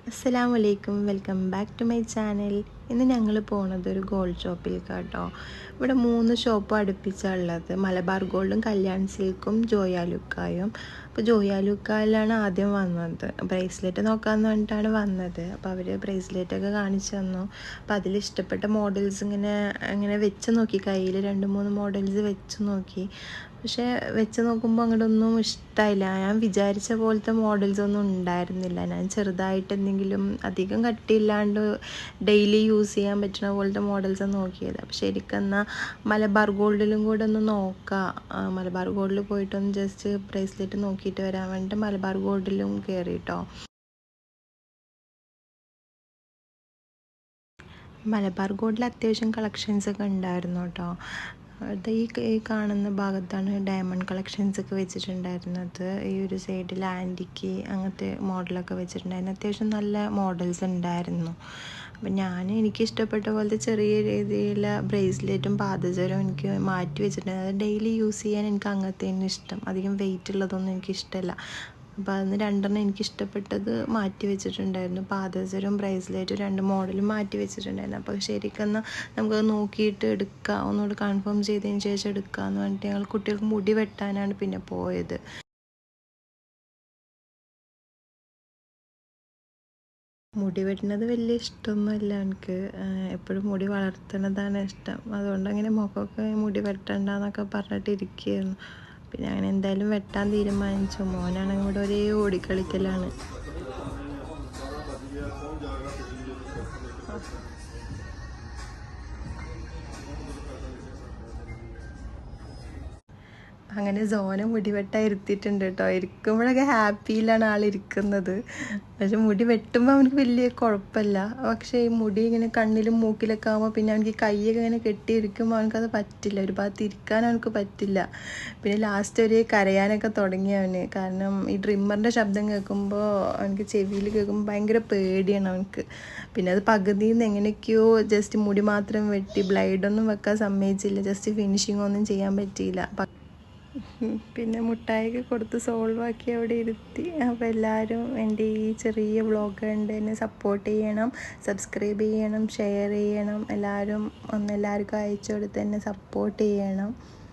അസ്സലാമലൈക്കും, welcome back to my channel. ഇന്ന് ഞങ്ങൾ പോണത് ഒരു ഗോൾഡ് ഷോപ്പിലേക്കാട്ടോ. ഇവിടെ 3 ഷോപ്പ് അടുപ്പിച്ചാണ് ഉള്ളത്. മലബാർ ഗോൾഡും, കല്യാൺ സിൽക്കും, ജോയാലുക്കായും. അപ്പോൾ ജോയാലുക്കായിലാണ് ആദ്യം വന്നത്. ബ്രേസ്ലെറ്റ് നോക്കാമെന്ന് പറഞ്ഞിട്ടാണ് വന്നത്. അപ്പോൾ അവർ ബ്രേസ്ലെറ്റൊക്കെ കാണിച്ചു തന്നു. അപ്പോൾ അതിൽ ഇഷ്ടപ്പെട്ട മോഡൽസ് ഇങ്ങനെ വെച്ച് നോക്കി, കയ്യിൽ 2-3 മോഡൽസ് വെച്ച് നോക്കി. പക്ഷേ വെച്ച് നോക്കുമ്പോൾ അങ്ങോട്ടൊന്നും ഇഷ്ടമായില്ല. ഞാൻ വിചാരിച്ച പോലത്തെ മോഡൽസ് ഒന്നും ഉണ്ടായിരുന്നില്ല. ഞാൻ ചെറുതായിട്ട് എന്തെങ്കിലും അധികം കട്ടിയില്ലാണ്ട് ഡെയിലി യൂസ് ചെയ്യാൻ പറ്റുന്ന പോലത്തെ മോഡൽസ് നോക്കിയത്. അപ്പോൾ ശരിക്കും എന്നാൽ മലബാർ ഗോൾഡിലും കൂടെ ഒന്ന് നോക്കാം, മലബാർ ഗോൾഡിൽ പോയിട്ടൊന്ന് ജസ്റ്റ് ബ്രേസ്ലെറ്റ് നോക്കിയിട്ട് വരാൻ വേണ്ടിയിട്ട് മലബാർ ഗോൾഡിലും കയറിയിട്ടോ. മലബാർ ഗോൾഡിൽ അത്യാവശ്യം കളക്ഷൻസൊക്കെ ഉണ്ടായിരുന്നു കേട്ടോ. അത് ഈ കാണുന്ന ഭാഗത്താണ് ഡയമണ്ട് കളക്ഷൻസ് ഒക്കെ വെച്ചിട്ടുണ്ടായിരുന്നത്. ഈ ഒരു സൈഡിൽ ആൻറ്റിക്ക് അങ്ങനത്തെ മോഡലൊക്കെ വെച്ചിട്ടുണ്ടായിരുന്നു. അത്യാവശ്യം നല്ല മോഡൽസ് ഉണ്ടായിരുന്നു. അപ്പം എനിക്ക് ഇഷ്ടപ്പെട്ട പോലത്തെ ചെറിയ രീതിയിൽ ബ്രേസ്ലെറ്റും പാദസരവും എനിക്ക് മാറ്റി വെച്ചിട്ടുണ്ടായിരുന്നു. അത് ഡെയിലി യൂസ് ചെയ്യാൻ എനിക്ക് അങ്ങനത്തെ തന്നെ ഇഷ്ടം. അധികം വെയിറ്റ് ഉള്ളതൊന്നും എനിക്കിഷ്ടമല്ല. അപ്പോൾ അതിന് 2 എനിക്ക് ഇഷ്ടപ്പെട്ടത് മാറ്റി വെച്ചിട്ടുണ്ടായിരുന്നു. പാദസരവും ബ്രേസ്ലെറ്റും 2 മോഡലും മാറ്റി വെച്ചിട്ടുണ്ടായിരുന്നു. അപ്പോൾ ശരിക്കും എന്നാൽ നമുക്കത് നോക്കിയിട്ട് എടുക്കാം, ഒന്നുകൂടി കൺഫേം ചെയ്തതിന് ശേഷം എടുക്കാമെന്ന് പറഞ്ഞിട്ട് ഞങ്ങൾ കുട്ടികൾക്ക് മുടി വെട്ടാനാണ് പിന്നെ പോയത്. മുടി വെട്ടുന്നത് വലിയ ഇഷ്ടമൊന്നുമില്ല എനിക്ക്. എപ്പോഴും മുടി വളർത്തുന്നതാണ് ഇഷ്ടം. അതുകൊണ്ട് അങ്ങനെ മുഖമൊക്കെ മുടി വെട്ടണ്ടെന്നൊക്കെ പറഞ്ഞിട്ട് ഇരിക്കുകയായിരുന്നു. പിന്നെ അങ്ങനെ എന്തായാലും വെട്ടാൻ തീരുമാനിച്ചു. മോനാണെങ്കിൽ ഇവിടെ ഒരേ ഓടിക്കളിക്കലാണ്. അങ്ങനെ സോന മുടി ഇരുത്തിയിട്ടുണ്ട് കേട്ടോ. ഇരിക്കുമ്പോഴൊക്കെ ഹാപ്പിയിലാണ് ആളിരിക്കുന്നത്. പക്ഷെ മുടി വെട്ടുമ്പോൾ അവനക്ക് വലിയ കുഴപ്പമില്ല. പക്ഷേ ഈ മുടി ഇങ്ങനെ കണ്ണിലും മൂക്കിലൊക്കെ ആകുമ്പോൾ പിന്നെ അവനക്ക് കൈയൊക്കെ ഇങ്ങനെ കെട്ടിയിരിക്കുമ്പോൾ അവനക്കത് പറ്റില്ല. ഒരു ഭാഗത്ത് ഇരിക്കാൻ അവനക്ക് പറ്റില്ല. പിന്നെ ലാസ്റ്റ് ഒരു കരയാനൊക്കെ തുടങ്ങി അവന്. കാരണം ഈ ഡ്രിമ്മറിൻ്റെ ശബ്ദം കേൾക്കുമ്പോൾ അവനക്ക് ചെവിയിൽ കേൾക്കുമ്പോൾ ഭയങ്കര പേടിയാണ് അവനക്ക്. പിന്നെ അത് പകുതിയിൽ നിന്ന് എങ്ങനെയൊക്കെയോ ജസ്റ്റ് മുടി മാത്രം വെട്ടി, ബ്ലൈഡൊന്നും വെക്കാൻ സമ്മതിച്ചില്ല. ജസ്റ്റ് ഫിനിഷിംഗ് ഒന്നും ചെയ്യാൻ പറ്റിയില്ല. പിന്നെ മുട്ടായിക്ക് കൊടുത്ത് സോൾവാക്കി അവിടെ ഇരുത്തി. അപ്പോൾ എല്ലാവരും എൻ്റെ ഈ ചെറിയ വ്ളോഗ് കണ്ട് എന്നെ സപ്പോർട്ട് ചെയ്യണം, സബ്സ്ക്രൈബ് ചെയ്യണം, ഷെയർ ചെയ്യണം. എല്ലാവരും എല്ലാവർക്കും അയച്ചു കൊടുത്ത് എന്നെ സപ്പോർട്ട് ചെയ്യണം.